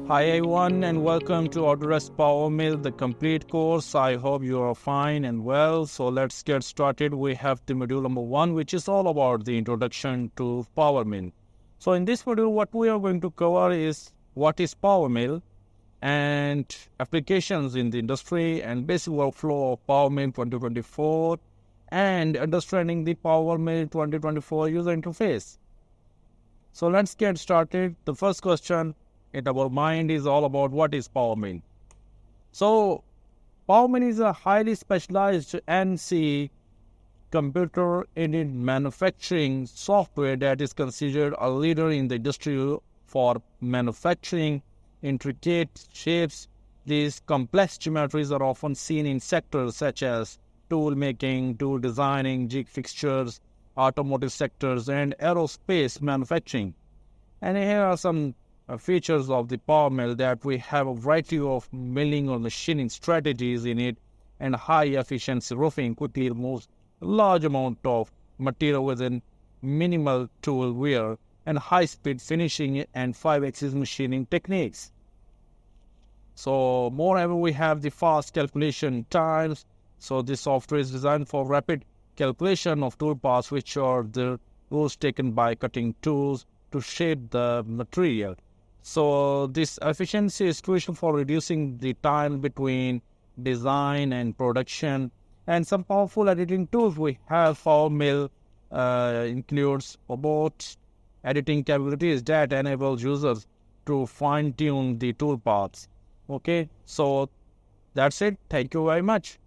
Hi everyone and welcome to Autodesk PowerMill, the complete course. I hope you are fine and well. So let's get started. We have the module number 1, which is all about the introduction to PowerMill. So in this module, what we are going to cover is what is PowerMill and applications in the industry and basic workflow of PowerMill 2024 and understanding the PowerMill 2024 user interface. So let's get started. The first question in our mind is all about what is PowerMill. So PowerMill is a highly specialized NC computer-aided manufacturing software that is considered a leader in the industry for manufacturing intricate shapes. These complex geometries are often seen in sectors such as tool making, tool designing, jig fixtures, automotive sectors, and aerospace manufacturing. And here are some features of the PowerMill that we have a variety of milling or machining strategies in it, and high efficiency roofing quickly removes a large amount of material within minimal tool wear, and high speed finishing and 5-axis machining techniques. So moreover, we have the fast calculation times. So this software is designed for rapid calculation of toolpaths, which are the rules taken by cutting tools to shape the material. So this efficiency is crucial for reducing the time between design and production. And some powerful editing tools we have. PowerMill includes robot editing capabilities that enables users to fine-tune the toolpaths. Okay, so that's it. Thank you very much.